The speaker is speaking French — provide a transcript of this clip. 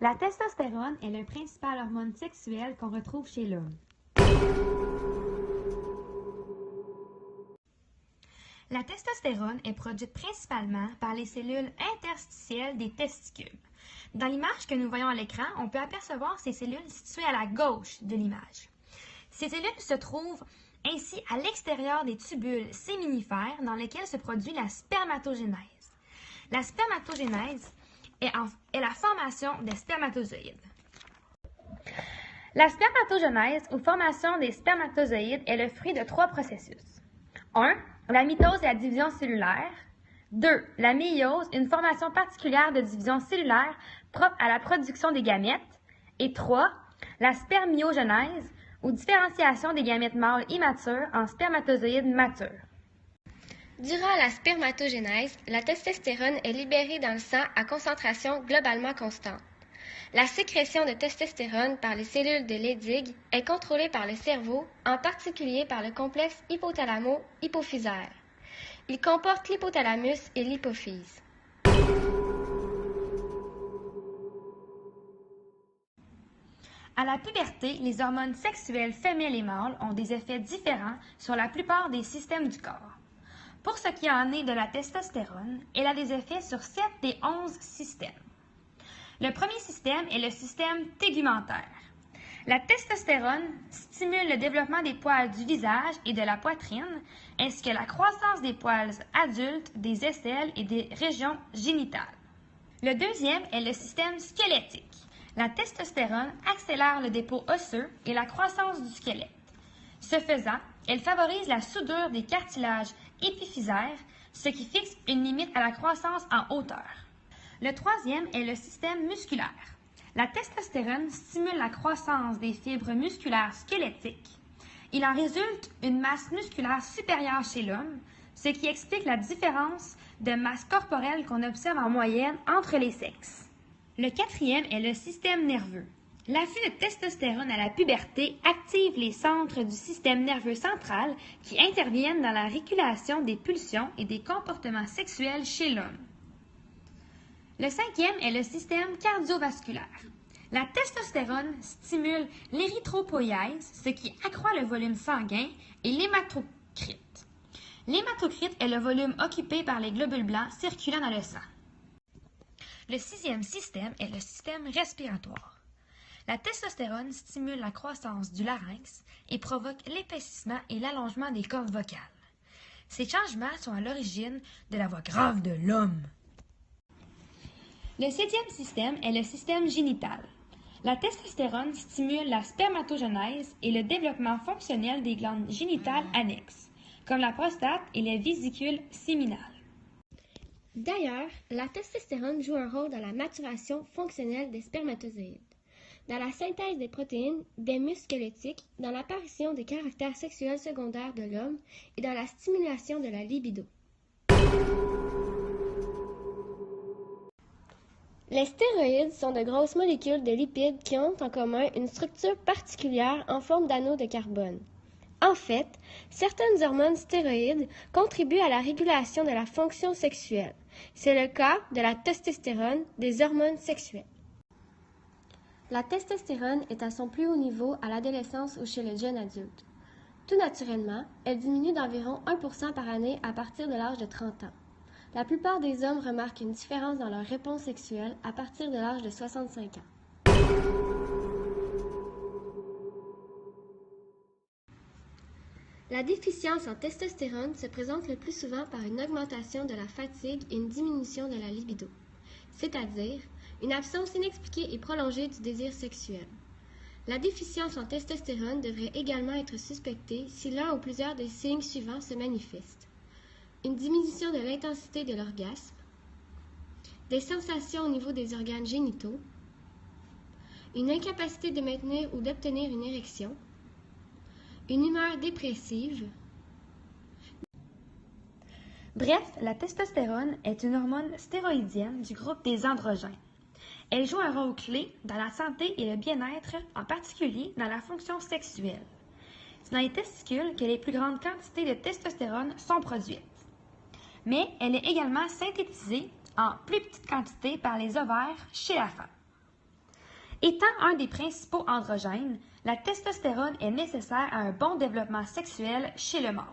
La testostérone est le principal hormone sexuel qu'on retrouve chez l'homme. La testostérone est produite principalement par les cellules interstitielles des testicules. Dans l'image que nous voyons à l'écran, on peut apercevoir ces cellules situées à la gauche de l'image. Ces cellules se trouvent ainsi à l'extérieur des tubules séminifères dans lesquels se produit la spermatogénèse. La spermatogénèse est la formation des spermatozoïdes. La spermatogénèse ou formation des spermatozoïdes est le fruit de trois processus. 1. La mitose et la division cellulaire. 2. La méiose, une formation particulière de division cellulaire propre à la production des gamètes. Et 3. La spermiogenèse, ou différenciation des gamètes mâles immatures en spermatozoïdes matures. Durant la spermatogénèse, la testostérone est libérée dans le sang à concentration globalement constante. La sécrétion de testostérone par les cellules de Leydig est contrôlée par le cerveau, en particulier par le complexe hypothalamo-hypophysaire. Il comporte l'hypothalamus et l'hypophyse. À la puberté, les hormones sexuelles femelles et mâles ont des effets différents sur la plupart des systèmes du corps. Pour ce qui en est de la testostérone, elle a des effets sur 7 des 11 systèmes. Le premier système est le système tégumentaire. La testostérone stimule le développement des poils du visage et de la poitrine, ainsi que la croissance des poils adultes, des aisselles et des régions génitales. Le deuxième est le système squelettique. La testostérone accélère le dépôt osseux et la croissance du squelette. Ce faisant, elle favorise la soudure des cartilages épiphysaires, ce qui fixe une limite à la croissance en hauteur. Le troisième est le système musculaire. La testostérone stimule la croissance des fibres musculaires squelettiques. Il en résulte une masse musculaire supérieure chez l'homme, ce qui explique la différence de masse corporelle qu'on observe en moyenne entre les sexes. Le quatrième est le système nerveux. L'afflux de testostérone à la puberté active les centres du système nerveux central qui interviennent dans la régulation des pulsions et des comportements sexuels chez l'homme. Le cinquième est le système cardiovasculaire. La testostérone stimule l'érythropoïèse, ce qui accroît le volume sanguin, et l'hématocrite. L'hématocrite est le volume occupé par les globules blancs circulant dans le sang. Le sixième système est le système respiratoire. La testostérone stimule la croissance du larynx et provoque l'épaississement et l'allongement des cordes vocales. Ces changements sont à l'origine de la voix grave de l'homme. Le septième système est le système génital. La testostérone stimule la spermatogénèse et le développement fonctionnel des glandes génitales annexes, comme la prostate et les vésicules séminales. D'ailleurs, la testostérone joue un rôle dans la maturation fonctionnelle des spermatozoïdes, dans la synthèse des protéines des muscles squelettiques, dans l'apparition des caractères sexuels secondaires de l'homme et dans la stimulation de la libido. Les stéroïdes sont de grosses molécules de lipides qui ont en commun une structure particulière en forme d'anneau de carbone. En fait, certaines hormones stéroïdes contribuent à la régulation de la fonction sexuelle. C'est le cas de la testostérone, des hormones sexuelles. La testostérone est à son plus haut niveau à l'adolescence ou chez le jeune adulte. Tout naturellement, elle diminue d'environ 1% par année à partir de l'âge de 30 ans. La plupart des hommes remarquent une différence dans leur réponse sexuelle à partir de l'âge de 65 ans. La déficience en testostérone se présente le plus souvent par une augmentation de la fatigue et une diminution de la libido, c'est-à-dire une absence inexpliquée et prolongée du désir sexuel. La déficience en testostérone devrait également être suspectée si l'un ou plusieurs des signes suivants se manifestent. Une diminution de l'intensité de l'orgasme, des sensations au niveau des organes génitaux, une incapacité de maintenir ou d'obtenir une érection, une humeur dépressive. Bref, la testostérone est une hormone stéroïdienne du groupe des androgènes. Elle joue un rôle clé dans la santé et le bien-être, en particulier dans la fonction sexuelle. C'est dans les testicules que les plus grandes quantités de testostérone sont produites. Mais elle est également synthétisée en plus petite quantité par les ovaires chez la femme. Étant un des principaux androgènes, la testostérone est nécessaire à un bon développement sexuel chez le mâle.